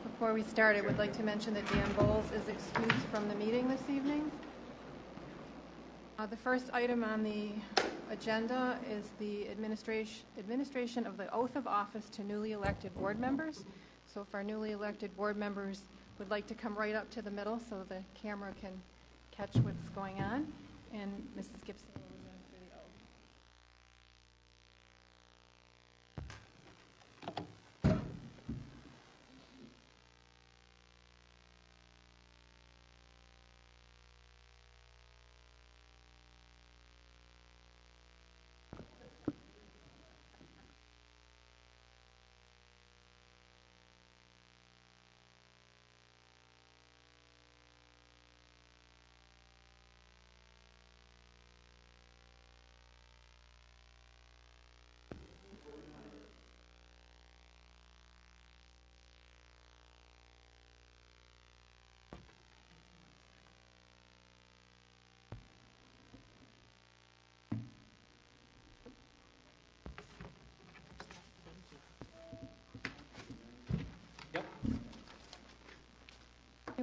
Before we start, I would like to mention that Dan Bowles is excused from the meeting this evening. The first item on the agenda is the administration of the oath of office to newly elected board members. So if our newly elected board members would like to come right up to the middle so the camera can catch what's going on, and Mrs. Gibson will administer the oath.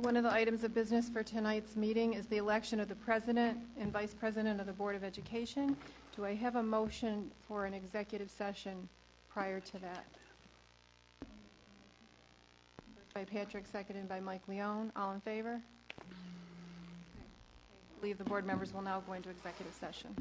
One of the items of business for tonight's meeting is the election of the President and Vice President of the Board of Education. Do I have a motion for an executive session prior to that? By Patrick, seconded by Mike Leone. All in favor? I believe the board members will now go into executive session.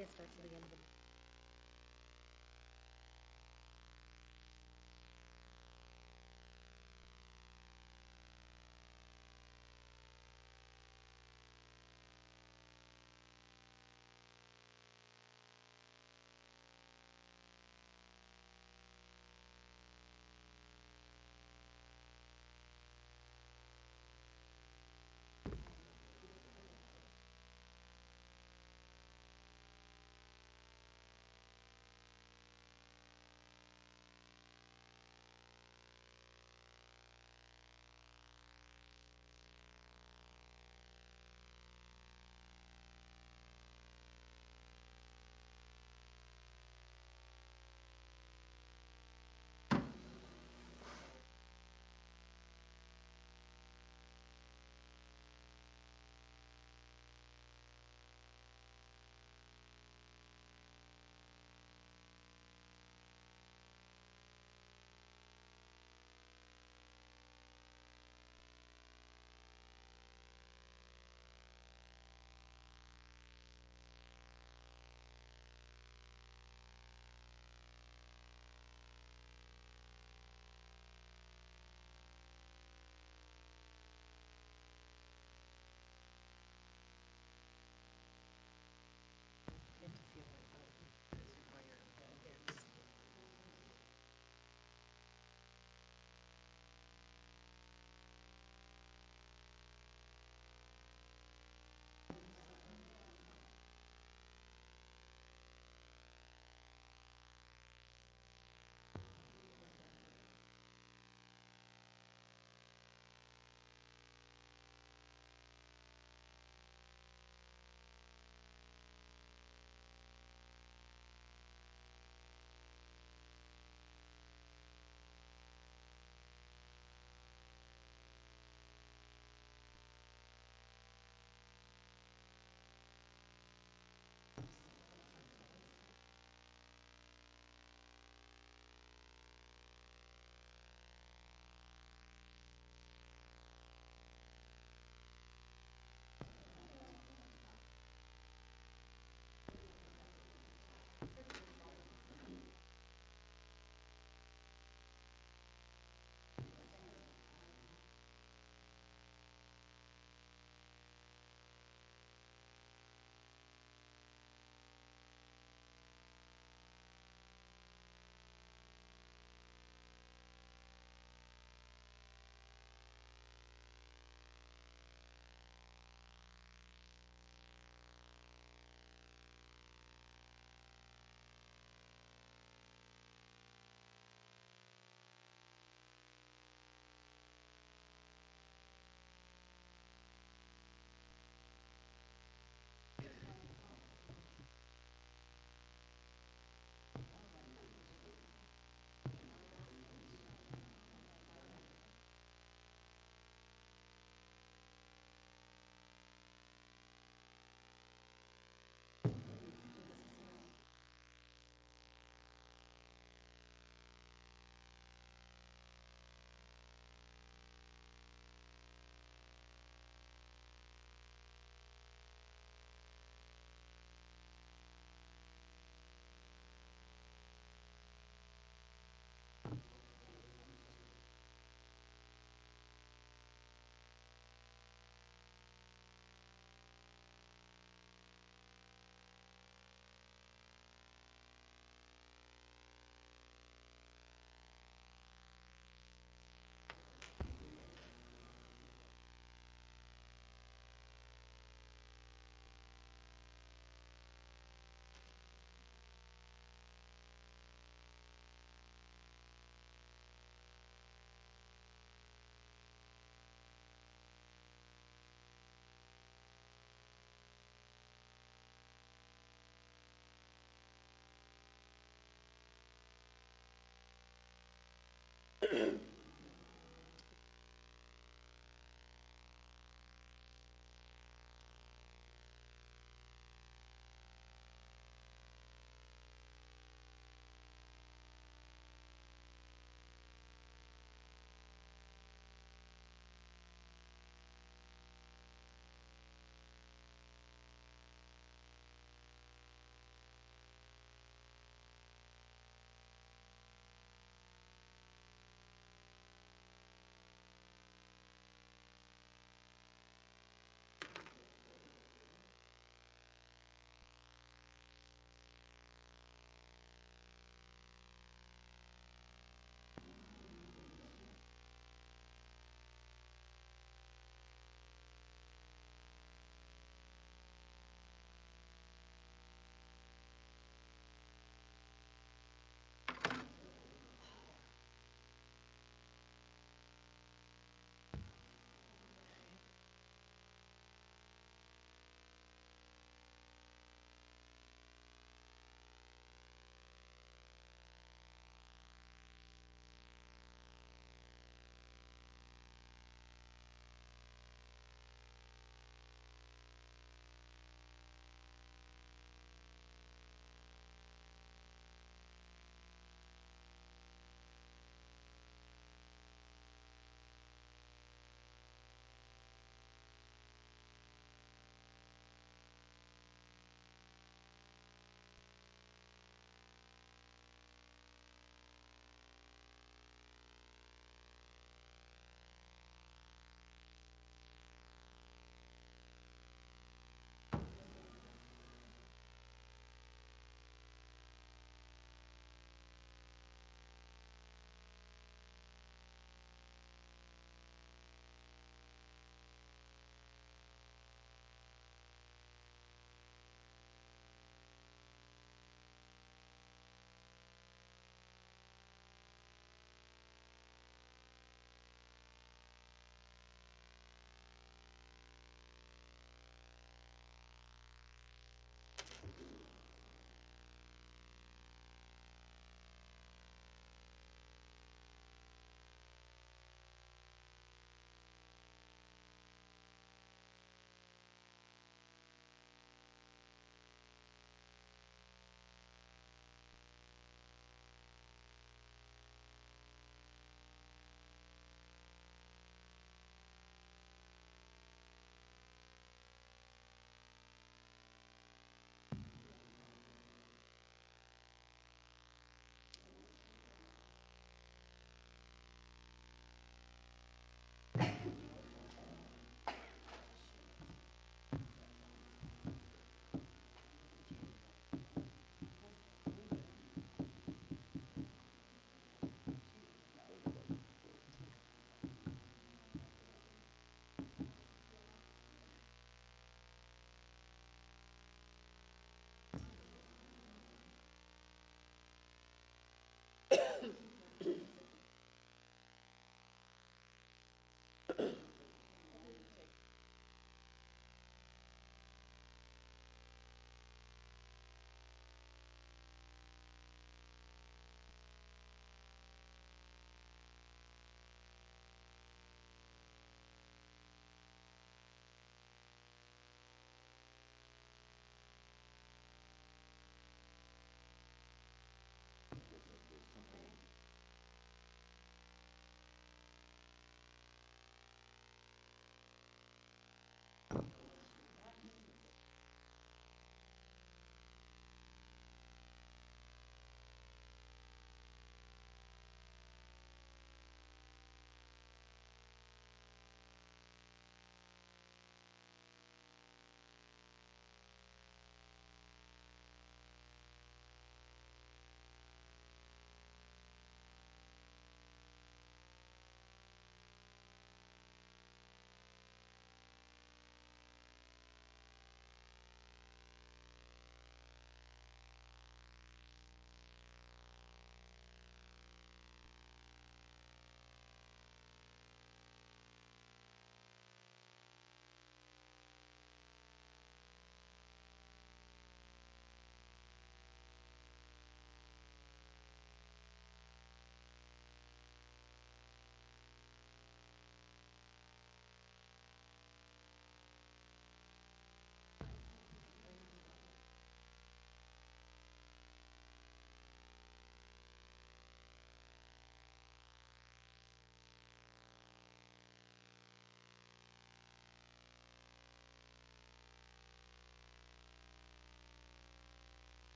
His starts at the end of the month.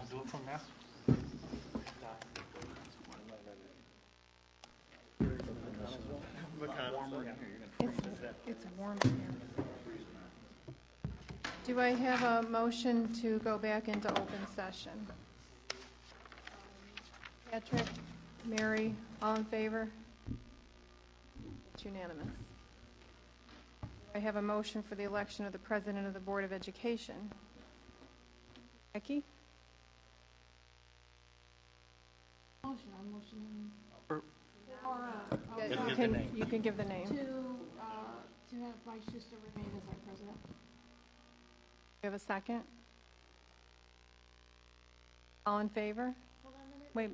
We'll do it from there. It's warm in here. Do I have a motion to go back into open session? Patrick, Mary, all in favor? It's unanimous. I have a motion for the election of the President of the Board of Education. Becky? I'm motioning You can give the name. to have Vice Schuster remain as our president. You have a second? All in favor? Wait.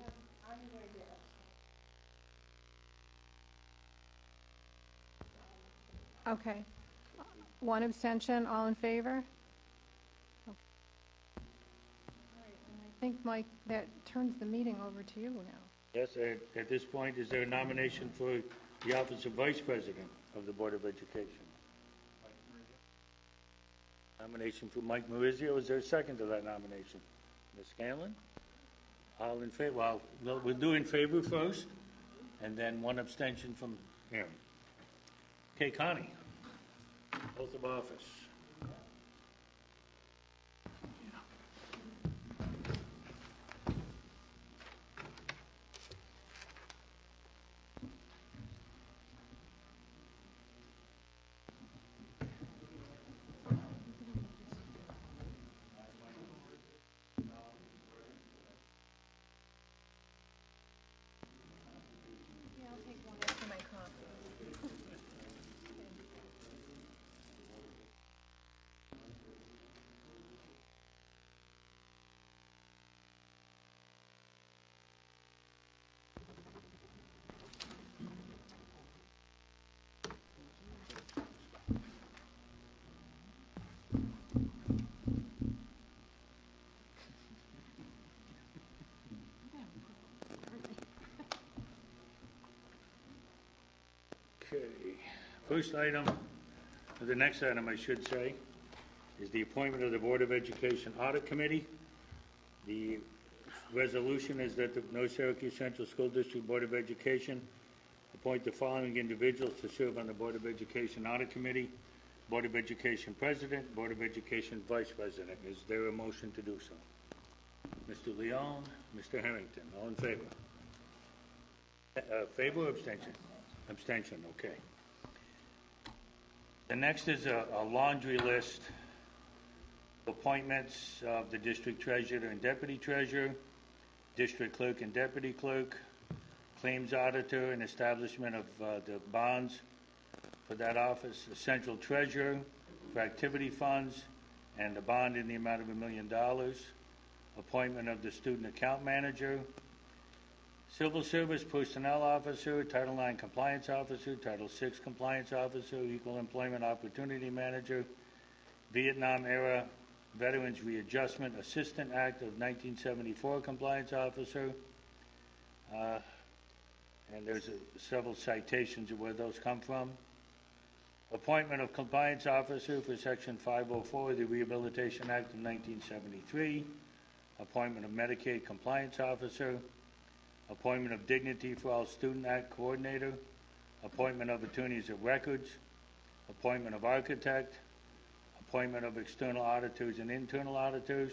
Okay. One abstention, all in favor? Okay. I think, Mike, that turns the meeting over to you now. Yes, at this point, is there a nomination for the office of Vice President of the Board of Education? Nomination for Mike Maurizio. Is there a second to that nomination? Ms. Scanlon? All in favor? Well, we'll do in favor first, and then one abstention from Aaron. Okay, Connie. Oath of office. First item, or the next item, I should say, is the appointment of the Board of Education Audit Committee. The resolution is that the North Syracuse Central School District Board of Education appoint the following individuals to serve on the Board of Education Audit Committee: Board of Education President, Board of Education Vice President. Is there a motion to do so? Mr. Leon, Mr. Harrington, all in favor? Favor or abstention? Abstention, okay. The next is a laundry list of appointments of the district treasurer and deputy treasurer, district clerk and deputy clerk, claims auditor, and establishment of the bonds for that office, the central treasurer for activity funds, and the bond in the amount of $1 million, appointment of the student account manager, civil service personnel officer, Title IX compliance officer, Title VI compliance officer, equal employment opportunity manager, Vietnam era Veterans Readjustment Assistant Act of 1974 compliance officer, and there's several citations of where those come from. Appointment of compliance officer for Section 504 of the Rehabilitation Act of 1973. Appointment of Medicaid compliance officer. Appointment of Dignity for All Student Act coordinator. Appointment of attorneys of records. Appointment of architect. Appointment of external auditors and internal auditors.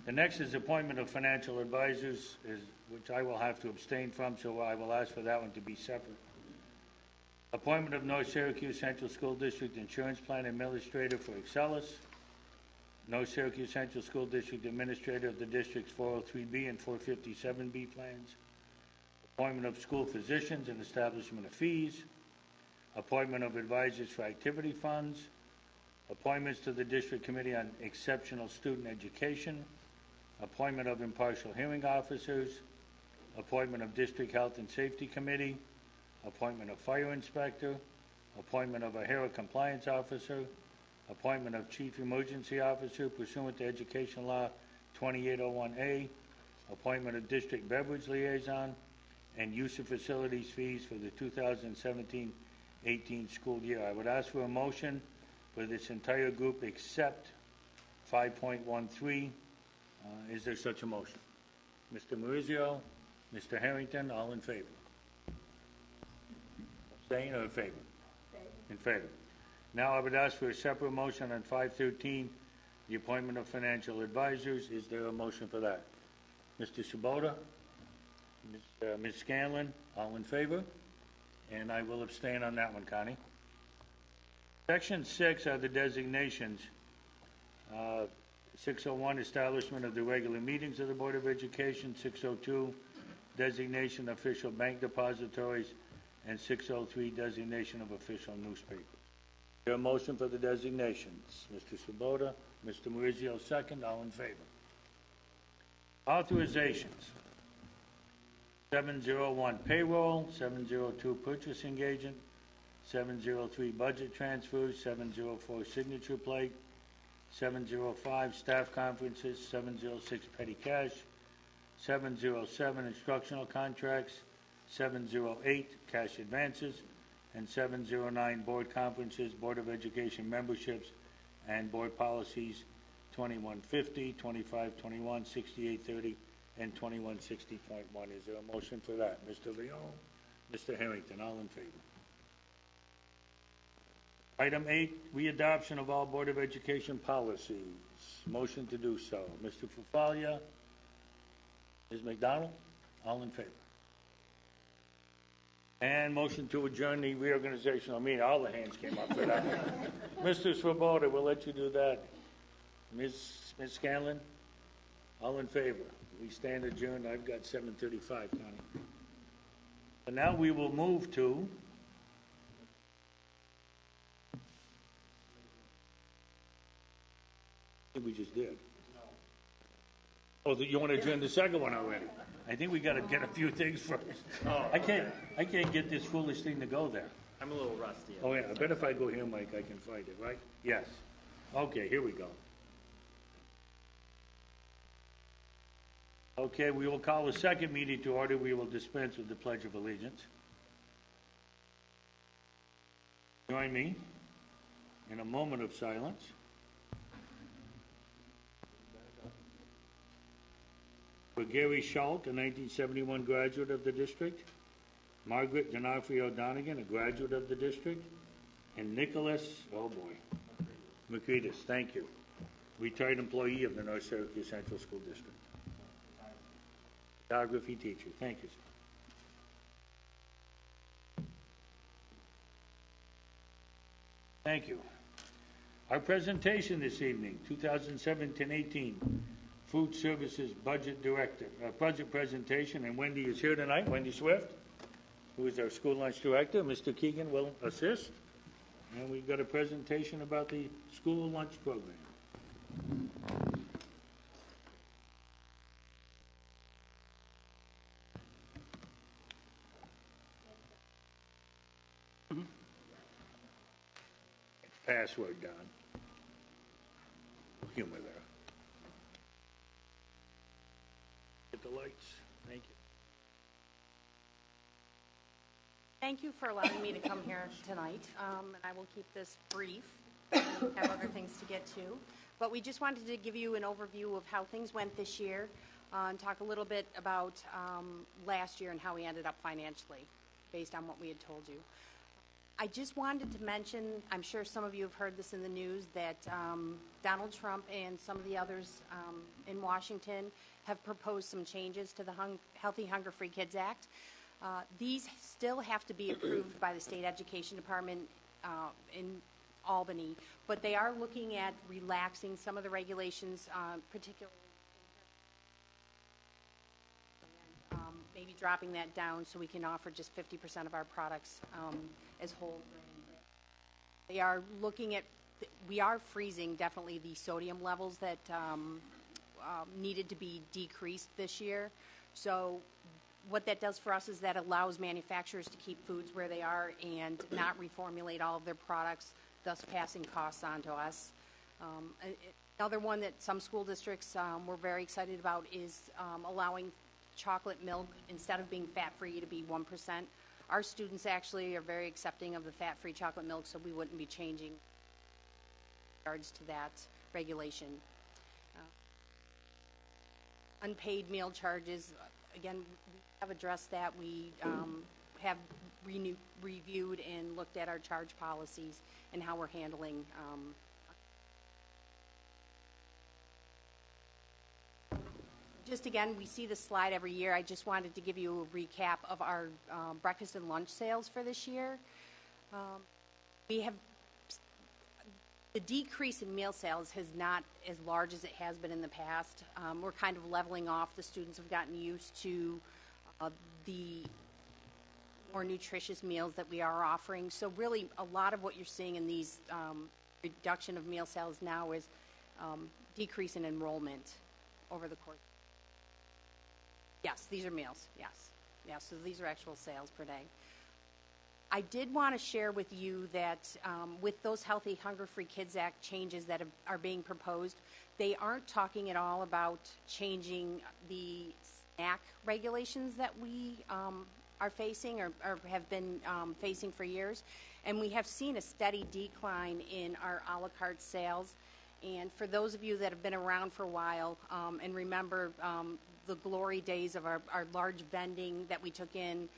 The next is appointment of financial advisors, which I will have to abstain from, so I will ask for that one to be separate. Appointment of North Syracuse Central School District Insurance Plan Administrator for Excellus. North Syracuse Central School District Administrator of the district's 403B and 457B plans. Appointment of school physicians and establishment of fees. Appointment of advisors for activity funds. Appointments to the District Committee on Exceptional Student Education. Appointment of impartial hearing officers. Appointment of District Health and Safety Committee. Appointment of fire inspector. Appointment of a HERA compliance officer. Appointment of chief emergency officer pursuant to Education Law 2801A. Appointment of district beverage liaison. And use of facilities fees for the 2017-18 school year. I would ask for a motion for this entire group except 5.13. Is there such a motion? Mr. Maurizio, Mr. Harrington, all in favor? Abstain or in favor? In favor. Now I would ask for a separate motion on 5.13, the appointment of financial advisors. Is there a motion for that? Mr. Sabota, Ms. Scanlon, all in favor? And I will abstain on that one, Connie. Section 6 are the designations. 601, establishment of the regular meetings of the Board of Education. 602, designation of official bank depositories. And 603, designation of official newspapers. Is there a motion for the designations? Mr. Swoboda, Mr. Maurizio, second. All in favor? Authorizations. 701, payroll. 702, purchasing agent. 703, budget transfers. 704, signature plate. 705, staff conferences. 706, petty cash. 707, instructional contracts. 708, cash advances. And 709, board conferences, Board of Education memberships, and board policies 2150, 2521, 6830, and 2160.1. Is there a motion for that? Mr. Leon, Mr. Harrington, all in favor? Item 8, readoption of all Board of Education policies. Motion to do so. Mr. Fufalia, Ms. McDonald, all in favor? And motion to adjourn the reorganizational meeting. All the hands came up for that. Mr. Swoboda, we'll let you do that. Ms. Scanlon, all in favor? We stand adjourned. I've got 7:35, Connie. And now we will move to we just did. Oh, you want to adjourn the second one already? I think we got to get a few things first. Oh. I can't get this foolish thing to go there. I'm a little rusty. Oh yeah, I bet if I go here, Mike, I can find it, right? Yes. Okay, here we go. Okay, we will call the second meeting to order. We will dispense with the Pledge of Allegiance. Join me in a moment of silence. For Gary Schultz, a 1971 graduate of the district, Margaret D'Onofrio Donegan, a graduate of the district, and Nicholas, oh boy, Makritis, thank you, retired employee of the North Syracuse Central School District. Geography teacher, thank you, sir. Thank you. Our presentation this evening, 2017-18, Food Services Budget Director, budget presentation, and Wendy is here tonight, Wendy Swift, who is our school lunch director. Mr. Keegan will assist, and we've got a presentation about the school lunch program. Password, Don. Humor there. Get the lights. Thank you. Thank you for allowing me to come here tonight, and I will keep this brief. We have other things to get to, but we just wanted to give you an overview of how things went this year, and talk a little bit about last year and how we ended up financially, based on what we had told you. I just wanted to mention, I'm sure some of you have heard this in the news, that Donald Trump and some of the others in Washington have proposed some changes to the Healthy Hunger Free Kids Act. These still have to be approved by the State Education Department in Albany, but they are looking at relaxing some of the regulations, particularly maybe dropping that down so we can offer just 50% of our products as whole grain. They are looking at, we are freezing definitely the sodium levels that needed to be decreased this year. So what that does for us is that allows manufacturers to keep foods where they are and not reformulate all of their products, thus passing costs on to us. Another one that some school districts were very excited about is allowing chocolate milk, instead of being fat-free, to be 1%. Our students actually are very accepting of the fat-free chocolate milk, so we wouldn't be changing in regards to that regulation. Unpaid meal charges, again, we have addressed that. We have reviewed and looked at our charge policies and how we're handling just again, we see this slide every year. I just wanted to give you a recap of our breakfast and lunch sales for this year. We have the decrease in meal sales is not as large as it has been in the past. We're kind of leveling off. The students have gotten used to the more nutritious meals that we are offering. So really, a lot of what you're seeing in these reduction of meal sales now is decrease in enrollment over the course. Yes, these are meals, yes. Yeah, so these are actual sales per day. I did want to share with you that with those Healthy Hunger Free Kids Act changes that are being proposed, they aren't talking at all about changing the snack regulations that we are facing or have been facing for years. And we have seen a steady decline in our a la carte sales. And for those of you that have been around for a while and remember the glory days of our large vending that we took in,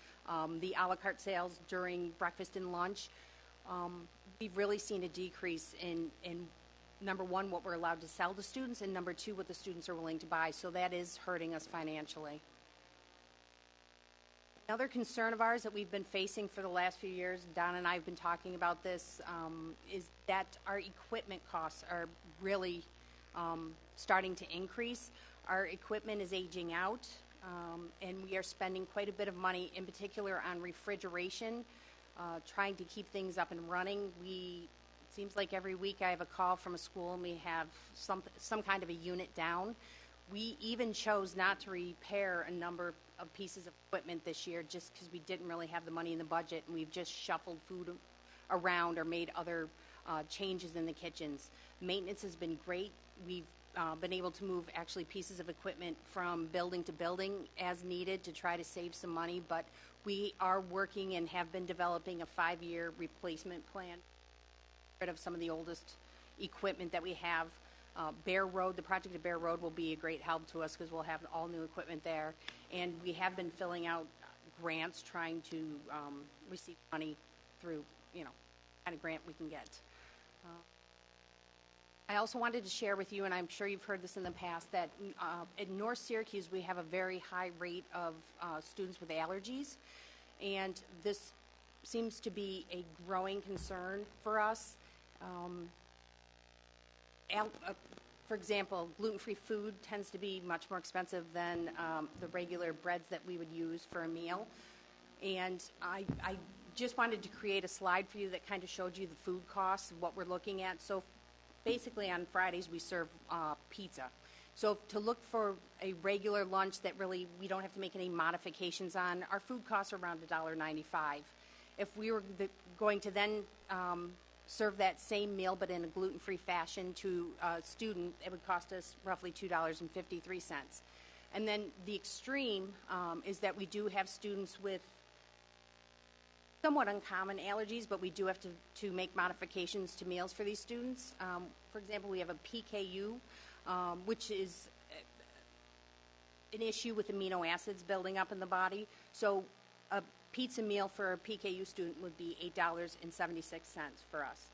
the a la carte sales during breakfast and lunch, we've really seen a decrease in number one, what we're allowed to sell to students, and number two, what the students are willing to buy. So that is hurting us financially. Another concern of ours that we've been facing for the last few years, Don and I have been talking about this, is that our equipment costs are really starting to increase. Our equipment is aging out, and we are spending quite a bit of money, in particular on refrigeration, trying to keep things up and running. It seems like every week I have a call from a school and we have some kind of a unit down. We even chose not to repair a number of pieces of equipment this year just because we didn't really have the money in the budget, and we've just shuffled food around or made other changes in the kitchens. Maintenance has been great. We've been able to move actually pieces of equipment from building to building as needed to try to save some money, but we are working and have been developing a 5-year replacement plan. Rid of some of the oldest equipment that we have. Bear Road, the project at Bear Road will be a great help to us because we'll have all new equipment there. And we have been filling out grants, trying to receive money through, kind of grant we can get. I also wanted to share with you, and I'm sure you've heard this in the past, that in North Syracuse we have a very high rate of students with allergies, and this seems to be a growing concern for us. For example, gluten-free food tends to be much more expensive than the regular breads that we would use for a meal. And I just wanted to create a slide for you that kind of showed you the food costs of what we're looking at. So basically on Fridays we serve pizza. So to look for a regular lunch that really we don't have to make any modifications on, our food costs are around $1.95. If we were going to then serve that same meal but in a gluten-free fashion to a student, it would cost us roughly $2.53. And then the extreme is that we do have students with somewhat uncommon allergies, but we do have to make modifications to meals for these students. For example, we have a PKU, which is an issue with amino acids building up in the body. So a pizza meal for a PKU student would be $8.76 for us.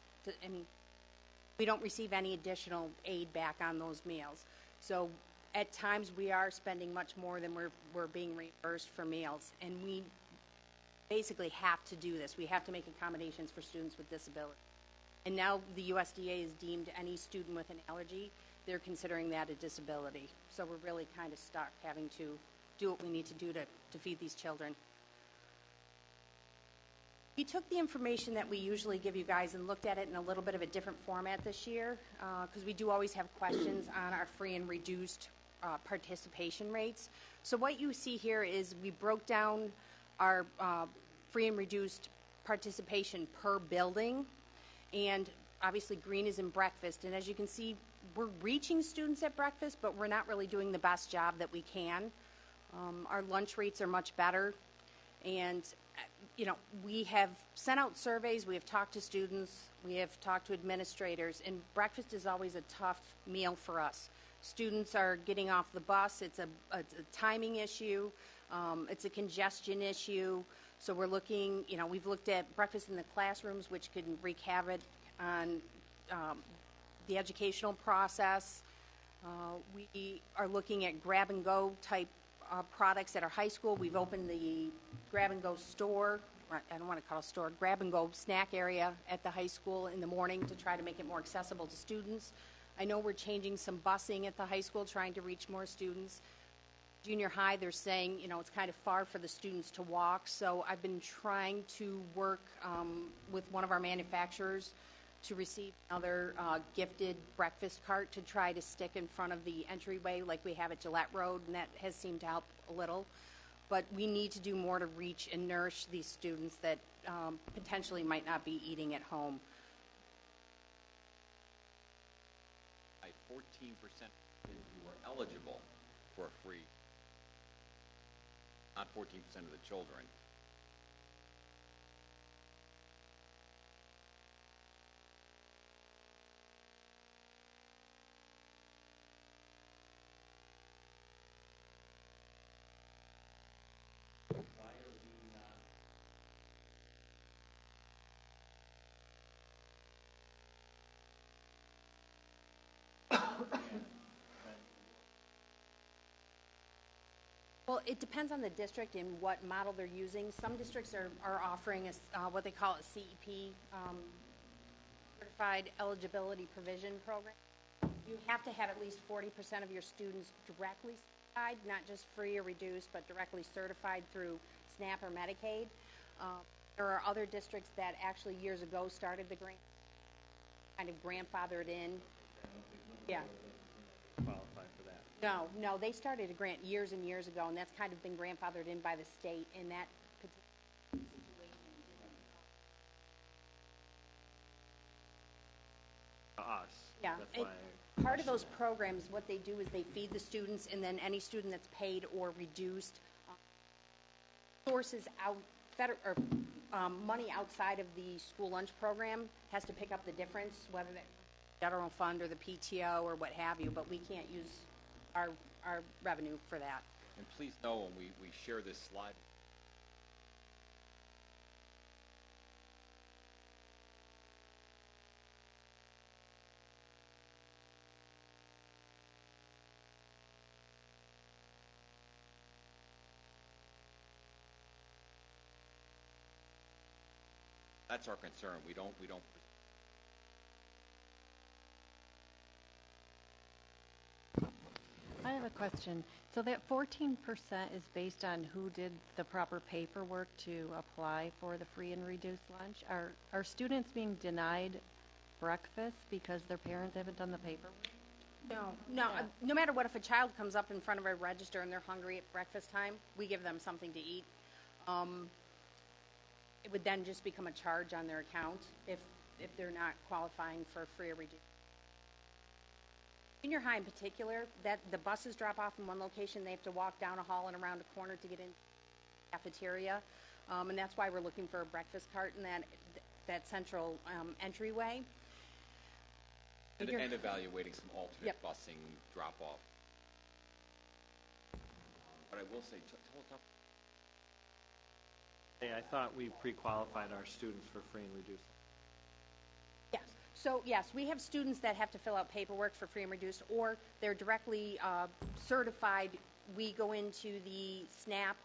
We don't receive any additional aid back on those meals. So at times we are spending much more than we're being reimbursed for meals, and we basically have to do this. We have to make accommodations for students with disabilities. And now the USDA has deemed any student with an allergy, they're considering that a disability. So we're really kind of stuck having to do what we need to do to feed these children. We took the information that we usually give you guys and looked at it in a little bit of a different format this year, because we do always have questions on our free and reduced participation rates. So what you see here is we broke down our free and reduced participation per building, and obviously green is in breakfast, and as you can see, we're reaching students at breakfast, but we're not really doing the best job that we can. Our lunch rates are much better, and we have sent out surveys, we have talked to students, we have talked to administrators, and breakfast is always a tough meal for us. Students are getting off the bus, it's a timing issue, it's a congestion issue, so we're looking, we've looked at breakfast in the classrooms, which can wreak havoc on the educational process. We are looking at grab-and-go type products at our high school. We've opened the grab-and-go store, I don't want to call it a store, grab-and-go snack area at the high school in the morning to try to make it more accessible to students. I know we're changing some busing at the high school, trying to reach more students. Junior high, they're saying, it's kind of far for the students to walk, so I've been trying to work with one of our manufacturers to receive another gifted breakfast cart to try to stick in front of the entryway like we have at Gillette Road, and that has seemed to help a little. But we need to do more to reach and nourish these students that potentially might not be eating at home. 14% who are eligible for a free, not 14% of the children. Well, it depends on the district and what model they're using. Some districts are offering what they call a CEP, Certified Eligibility Provision Program. You have to have at least 40% of your students directly certified, not just free or reduced, but directly certified through SNAP or Medicaid. There are other districts that actually years ago started the grant, kind of grandfathered in. Yeah. Qualify for that. No, they started a grant years and years ago, and that's kind of been grandfathered in by the state in that particular situation. why. Part of those programs, what they do is they feed the students, and then any student that's paid or reduced sources out, money outside of the school lunch program has to pick up the difference, whether that general fund or the PTO or what have you, but we can't use our revenue for that. And please know, when we share this slide, that's our concern. We don't. I have a question. So that 14% is based on who did the proper paperwork to apply for the free and reduced lunch? Are students being denied breakfast because their parents haven't done the paperwork? No matter what, if a child comes up in front of a register and they're hungry at breakfast time, we give them something to eat. It would then just become a charge on their account if they're not qualifying for free or reduced. Junior high in particular, that the buses drop off in one location, they have to walk down a hall and around a corner to get in the cafeteria, and that's why we're looking for a breakfast cart in that central entryway. And evaluating some alternate busing drop-off. But I will say, tell us how. Hey, I thought we pre-qualified our students for free and reduced. Yes. So, yes, we have students that have to fill out paperwork for free and reduced, or they're directly certified. We go into the SNAP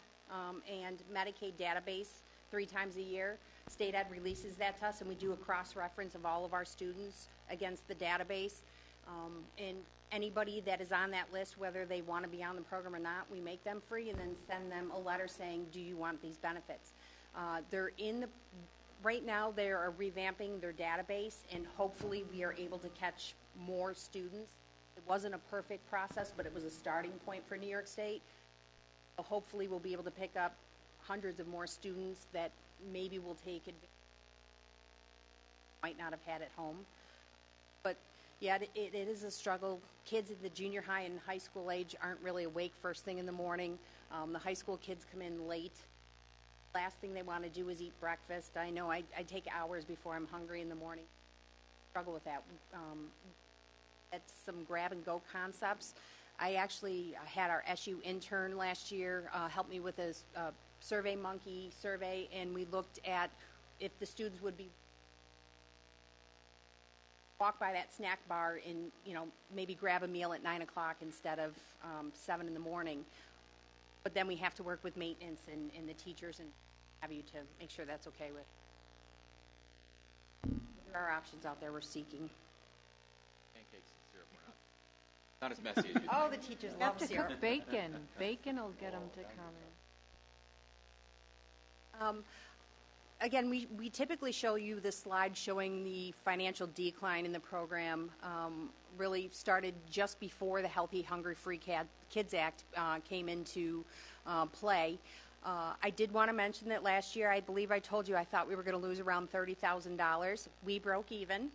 and Medicaid database 3 times a year. State Ed releases that to us, and we do a cross-reference of all of our students against the database. And anybody that is on that list, whether they want to be on the program or not, we make them free and then send them a letter saying, do you want these benefits? They're in the... Right now, they are revamping their database, and hopefully we are able to catch more students. It wasn't a perfect process, but it was a starting point for New York State. So hopefully we'll be able to pick up hundreds of more students that maybe will take advantage, might not have had at home. But yeah, it is a struggle. Kids at the junior high and high school age aren't really awake first thing in the morning. The high school kids come in late. Last thing they want to do is eat breakfast. I know I take hours before I'm hungry in the morning. Struggle with that. At some grab and go concepts. I actually had our SU intern last year help me with a Survey Monkey survey, and we looked at if the students would be walk by that snack bar and maybe grab a meal at 9 o'clock instead of 7 in the morning. But then we have to work with maintenance and the teachers and have you to make sure that's okay with. There are options out there we're seeking. Pancakes and syrup are not as messy as you Oh, think. the teachers You love have to syrup. cook bacon. Bacon will get them to come in. Again, we typically show you this slide showing the financial decline in the program. Really started just before the Healthy, Hungry, Free Kids Act came into play. I did want to mention that last year, I believe I told you I thought we were going to lose around $30,000. We broke even,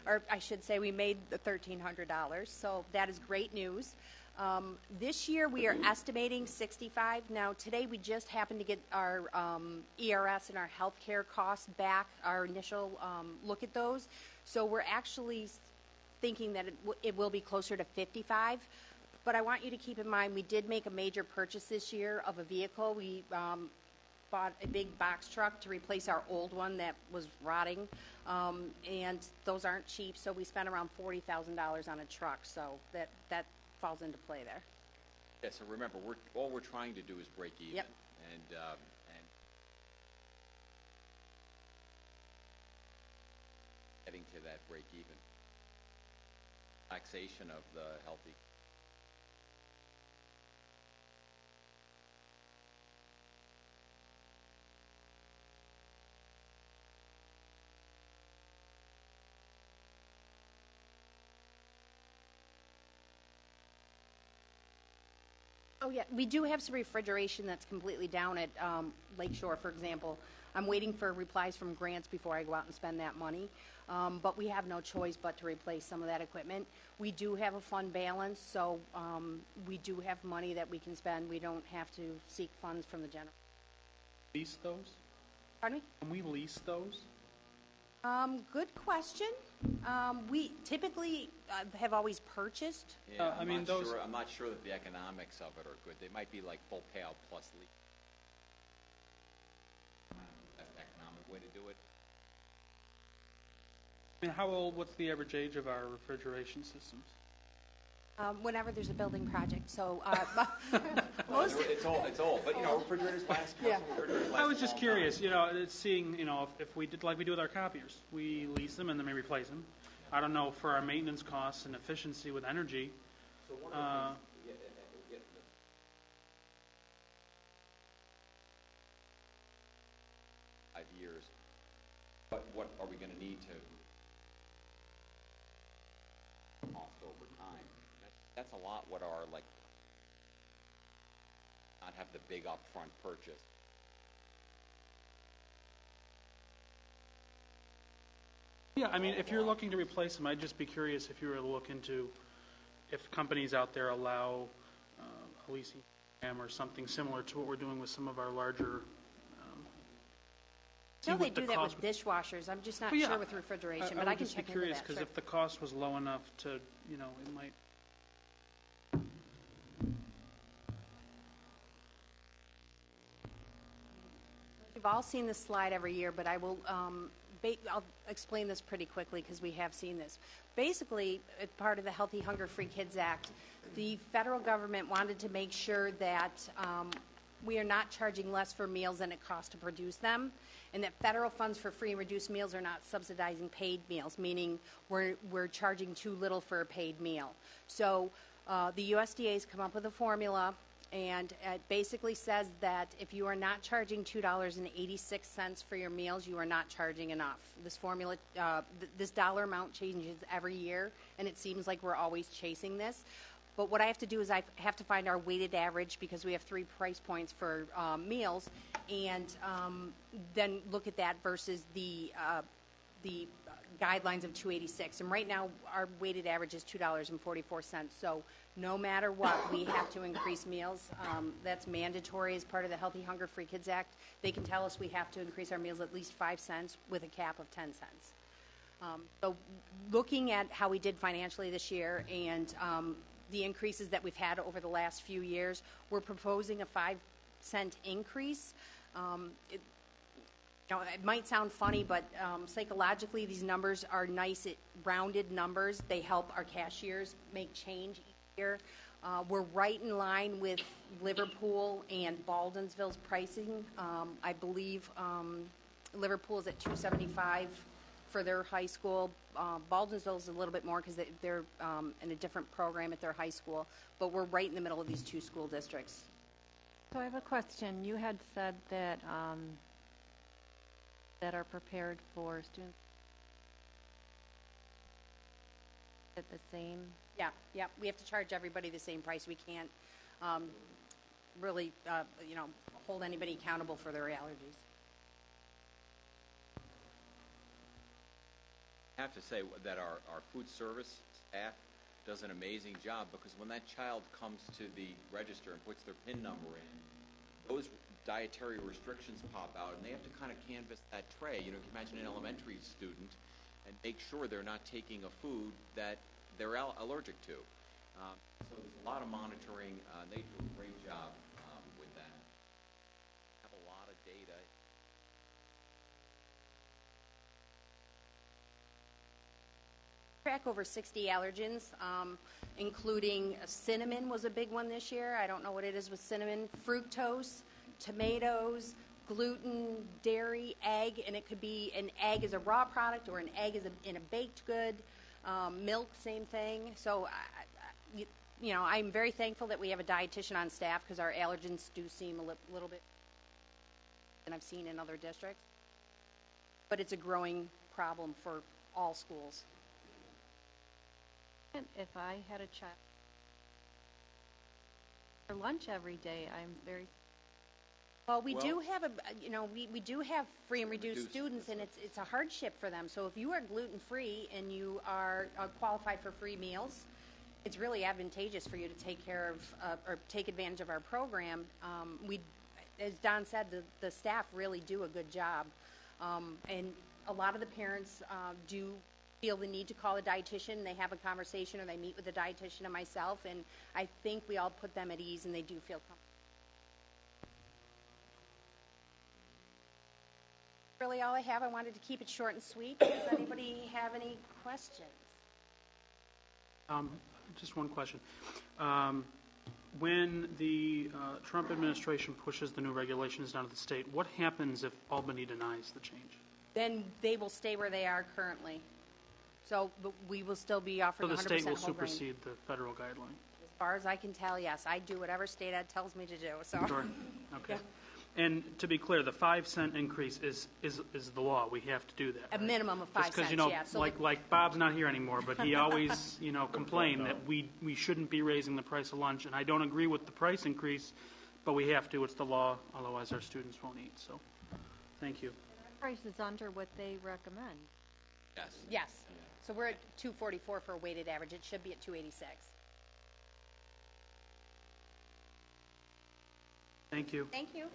or I should say we made the $1,300, so that is great news. This year we are estimating 65. Now today we just happened to get our ERS and our healthcare costs back, our initial look at those. So we're actually thinking that it will be closer to 55. But I want you to keep in mind we did make a major purchase this year of a vehicle. We bought a big box truck to replace our old one that was rotting, and those aren't cheap. So we spent around $40,000 on a truck. So that falls into play there. Yeah, so remember, all we're trying to do is break even. Yep. And getting to that break even. Taxation of the healthy. Oh, yeah, we do have some refrigeration that's completely down at Lake Shore, for example. I'm waiting for replies from grants before I go out and spend that money, but we have no choice but to replace some of that equipment. We do have a fund balance, so we do have money that we can spend. We don't have to seek funds from the general. Lease those? Pardon me? Can we lease those? Good question. We typically have always purchased. Yeah, I mean, those- I'm not sure that the economics of it are good. They might be like full payout plus lease. That's the economic way to do it. I mean, what's the average age of our refrigeration systems? Whenever there's a building project, so most. It's old, but refrigerators last. Yeah. Refrigerators last I was a just long curious, time. it's seeing, if we did like we do with our copiers, we lease them and then we replace them. I don't know for our maintenance costs and efficiency with energy. So one of the things, yeah, 5 years. What are we going to need to cost over time? That's a lot. What are not have the big upfront purchase. Yeah, I mean, if you're looking to replace them, I'd just be curious if you were to look into if companies out there allow a leasing program or something similar to what we're doing with some of our larger. I know see they what the do that cost with dishwashers. I'm just not Well, yeah, sure with refrigeration, but would I can just be check into curious that. because Sure. if the cost was low enough to, it might. We've all seen this slide every year, but I will, I'll explain this pretty quickly because we have seen this. Basically, as part of the Healthy Hunger Free Kids Act, the federal government wanted to make sure that we are not charging less for meals than it costs to produce them, and that federal funds for free and reduced meals are not subsidizing paid meals, meaning we're charging too little for a paid meal. So the USDA has come up with a formula, and it basically says that if you are not charging $2.86 for your meals, you are not charging enough. This formula, this dollar amount changes every year, and it seems like we're always chasing this. But what I have to do is I have to find our weighted average because we have 3 price points for meals, and then look at that versus the guidelines of $2.86. And right now, our weighted average is $2.44. So no matter what, we have to increase meals. That's mandatory as part of the Healthy Hunger Free Kids Act. They can tell us we have to increase our meals at least 5 cents with a cap of 10 cents. So looking at how we did financially this year and the increases that we've had over the last few years, we're proposing a 5-cent increase. It might sound funny, but psychologically, these numbers are nice, rounded numbers. They help our cashiers make change each year. We're right in line with Liverpool and Baldwinsville's pricing. I believe Liverpool is at $2.75 for their high school. Baldwinsville is a little bit more because they're in a different program at their high school, but we're right in the middle of these 2 school districts. So I have a question. You had said that that are prepared for students at the same. Yeah, we have to charge everybody the same price. We can't really, hold anybody accountable for their allergies. I have to say that our food service staff does an amazing job because when that child comes to the register and puts their PIN number in, those dietary restrictions pop out and they have to kind of canvass that tray. You can imagine an elementary student and make sure they're not taking a food that they're allergic to. So there's a lot of monitoring. They do a great job with that. Have a lot of data. Track over 60 allergens, including cinnamon was a big one this year. I don't know what it is with cinnamon. Fructose, tomatoes, gluten, dairy, egg, and it could be an egg as a raw product or an egg as in a baked good. Milk, same thing. So, I'm very thankful that we have a dietitian on staff because our allergens do seem a little bit than I've seen in other districts. But it's a growing problem for all schools. If I had a child For lunch every day, I'm very, Well, we do Well- have we do have free and reduced students, and it's a hardship for them. So if you are gluten-free and you are qualified for free meals, it's really advantageous for you to take care of, or take advantage of our program. As Don said, the staff really do a good job. And a lot of the parents do feel the need to call a dietitian. They have a conversation or they meet with a dietitian and myself, and I think we all put them at ease and they do feel comfortable. Really all I have. I wanted to keep it short and sweet. Does anybody have any questions? Just one question. When the Trump administration pushes the new regulations down to the state, what happens if Albany denies the change? Then they will stay where they are currently. So but we will still be So offering 100% the state will whole grain. supersede the federal guideline? As far as I can tell, yes. I do whatever state ed tells me to do. So. Sure. Okay. Yeah. And to be clear, the 5-cent increase is the law. We have to do that. A right? minimum of 5 Just because, cents, yeah. So like Bob's not here anymore, but he always, complained that we shouldn't be raising the price of lunch. And I don't agree with the price increase, but we have to. It's the law. Otherwise, our students won't eat. So, thank you. price is under what they recommend. Yes. Yes. So we're at 244 for a weighted average. It should be at 286. Thank you. Thank you.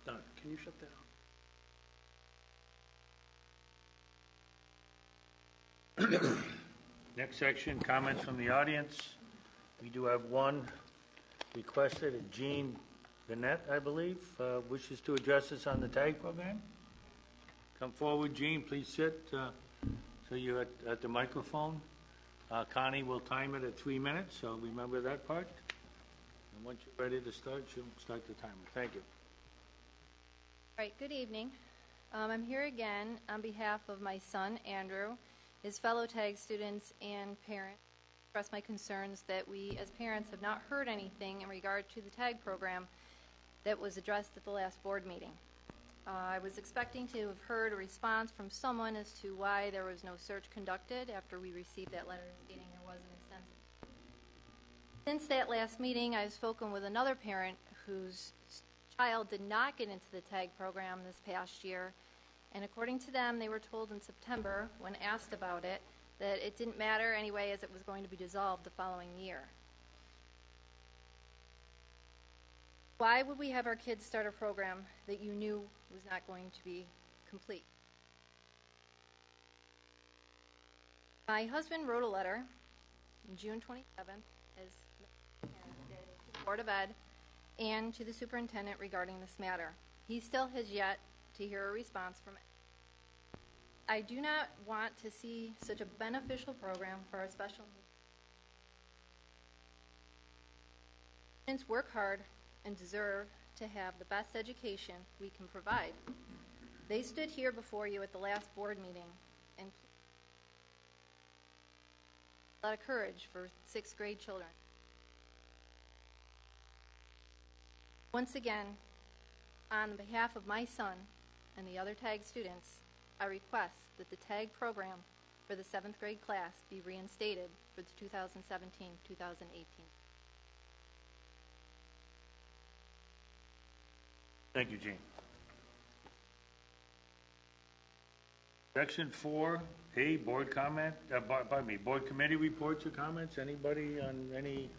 Don, can you shut that off? Next section, comments from the audience. We do have one requested, Jean Vanette, I believe, wishes to address us on the tag program. Come forward, Jean, please sit, so you're at the microphone. Connie will time it at 3 minutes, so remember that part. And once you're ready to start, she'll start the timer. Thank you. All right, good evening. I'm here again on behalf of my son, Andrew, his fellow TAG students and parents. Express my concerns that we, as parents, have not heard anything in regard to the TAG program that was addressed at the last board meeting. I was expecting to have heard a response from someone as to why there was no search conducted after we received that letter stating there was an extensive. Since that last meeting, I've spoken with another parent whose child did not get into the TAG program this past year, and according to them, they were told in September, when asked about it, that it didn't matter anyway as it was going to be dissolved the following year. Why would we have our kids start a program that you knew was not going to be complete? My husband wrote a letter on June 27th as to the Board of Ed and to the superintendent regarding this matter. He still has yet to hear a response from it. I do not want to see such a beneficial program for our special needs students work hard and deserve to have the best education we can provide. They stood here before you at the last board meeting and a lot of courage for 6th grade children. Once again, on behalf of my son and the other TAG students, I request that the TAG program for the 7th grade class be reinstated for the 2017-2018. Thank you, Jean. Section 4A, board comment, board committee reports or comments. Anybody on any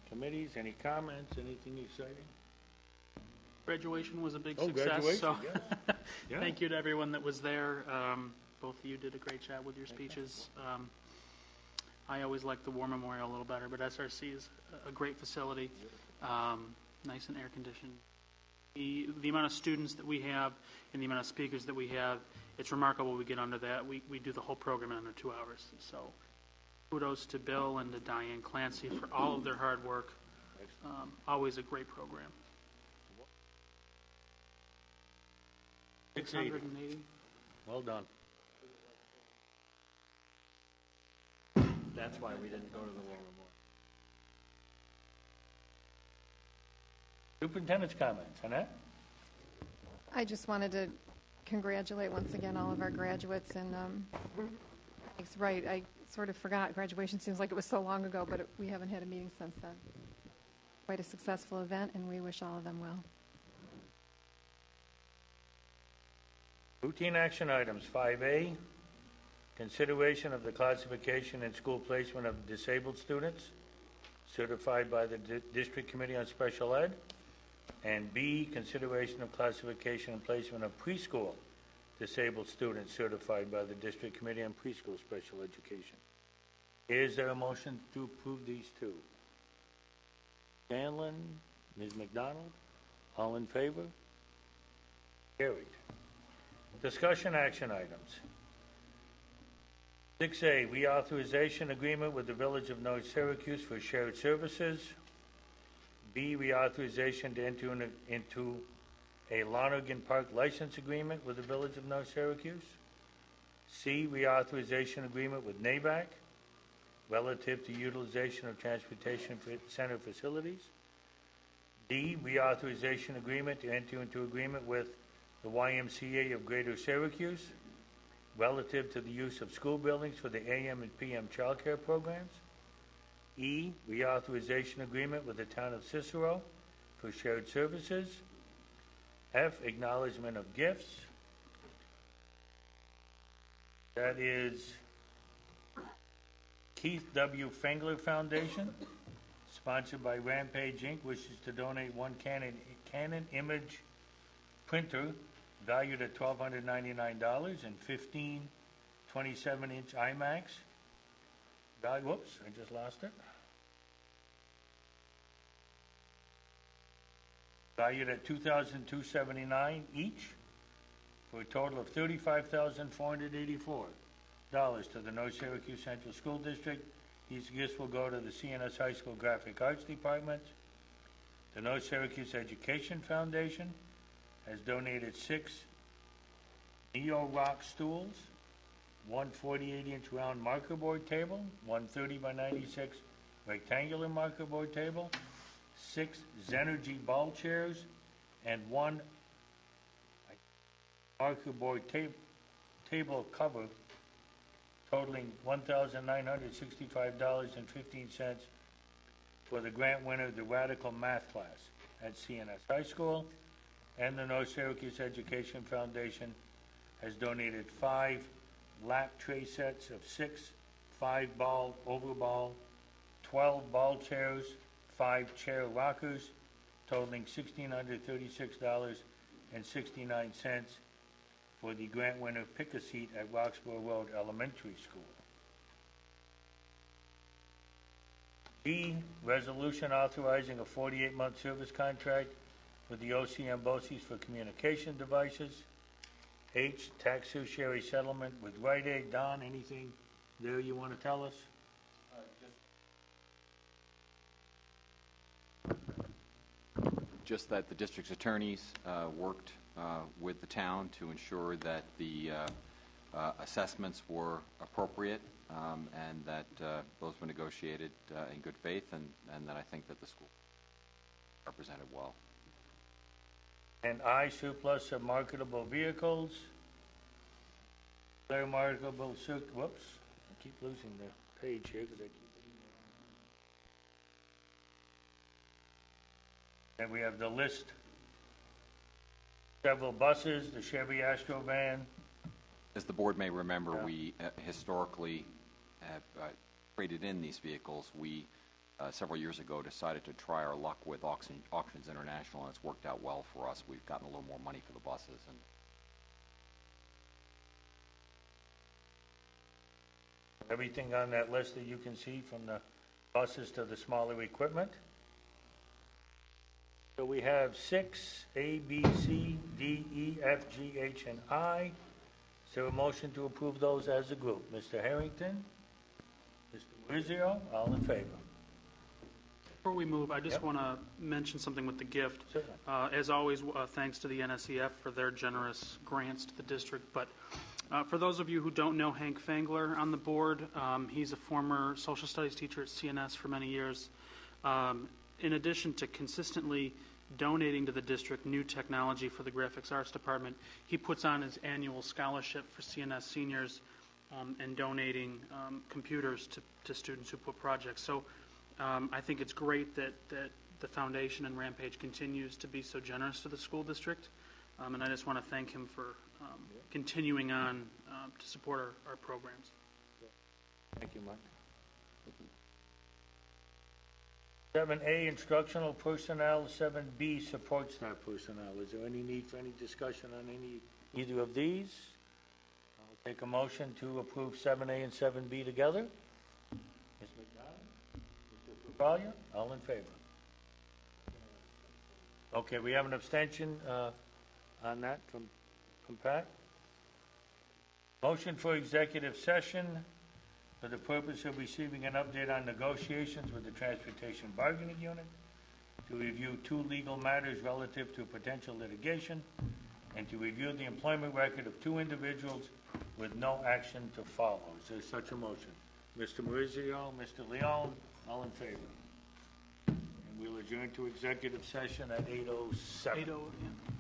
committees, any comments, anything exciting? Graduation was a big Oh, success. graduation, So yes. Yeah. thank you to everyone that was there. Both of you did a great job with your speeches. I always like the War Memorial a little better, but SRC is a great facility, nice and air conditioned. The amount of students that we have and the amount of speakers that we have, it's remarkable we get under that. We do the whole program in under 2 hours. So kudos to Bill and to Diane Clancy for all of their hard work. Always a great program. 680. Well done. That's why we didn't go to the War Memorial. Superintendent's comments. Annette? I just wanted to congratulate once again all of our graduates, and it's right, I sort of forgot, graduation seems like it was so long ago, but we haven't had a meeting since then. Quite a successful event, and we wish all of them well. Routine action items, 5A, consideration of the classification and school placement of disabled students certified by the District Committee on Special Ed, and B, consideration of classification and placement of preschool disabled students certified by the District Committee on Preschool Special Education. Is there a motion to approve these two? Scanlon, Ms. McDonald, all in favor? Carried. Discussion action items. 6A, reauthorization agreement with the Village of North Syracuse for shared services. B, reauthorization to enter into a Lonergan Park license agreement with the Village of North Syracuse. C, reauthorization agreement with NABAC relative to utilization of transportation center facilities. D, reauthorization agreement to enter into agreement with the YMCA of Greater Syracuse relative to the use of school buildings for the AM and PM child care programs. E, reauthorization agreement with the town of Cicero for shared services. F, acknowledgement of gifts. That is Keith W. Fengler Foundation, sponsored by Rampage Inc., wishes to donate one Canon image printer valued at $1,299 and 15 27-inch IMAX. Whoops, I just lost it. Valued at $2,279 each, for a total of $35,484 to the North Syracuse Central School District. These gifts will go to the CNS High School Graphic Arts Department. The North Syracuse Education Foundation has donated 6 Neo-Rock stools, one 48-inch round marker board table, one 30 by 96 rectangular marker board table, 6 Zenergy ball chairs, and one marker board table cover totaling $1,965.15 for the grant winner, the Radical Math class at CNS High School. And the North Syracuse Education Foundation has donated 5 lap tray sets of 6 5-ball overball, 12 ball chairs, 5 chair rockers, totaling $1,636.69 for the grant winner Pick-a-Seat at Roxborough Road Elementary School. B, resolution authorizing a 48-month service contract with the OCM BOCES for communication devices. H, tax fiduciary settlement with Rite Aid. Don, anything there you want to tell us? Just that the district's attorneys worked with the town to ensure that the assessments were appropriate and that those were negotiated in good faith, and that I think that the school represented well. And I, surplus of marketable vehicles. Declare marketable, whoops, I keep losing the page here because I keep. And we have the list. Several buses, the Chevy Astro van. As the board may remember, we historically have traded in these vehicles. We, several years ago, decided to try our luck with Auctions International, and it's worked out well for us. We've gotten a little more money for the buses. And everything on that list that you can see, from the buses to the smaller equipment. So we have 6, A, B, C, D, E, F, G, H, and I. Is there a motion to approve those as a group? Mr. Harrington? Mr. Rizio? All in favor? Before we move, I just want to mention something with the gift. Certainly. As always, thanks to the NSEF for their generous grants to the district. But for those of you who don't know Hank Fengler on the board, he's a former social studies teacher at CNS for many years. In addition to consistently donating to the district new technology for the graphics arts department. He puts on his annual scholarship for CNS seniors and donating computers to students who put projects. So I think it's great that the foundation and Rampage continues to be so generous to the school district. And I just want to thank him for continuing on to support our programs. Thank you, Mike. 7A, instructional personnel. 7B, support staff personnel. Is there any need for any discussion on either of these? I'll take a motion to approve 7A and 7B together. Ms. McDonald? Mr. Falia? All in favor? Okay, we have an abstention on that from Pat. Motion for executive session for the purpose of receiving an update on negotiations with the Transportation Bargaining Unit, to review 2 legal matters relative to potential litigation, and to review the employment record of 2 individuals with no action to follow. Is there such a motion? Mr. Maurizio, Mr. Leon, all in favor? And we'll adjourn to executive session at 8:07. 8:00, yeah.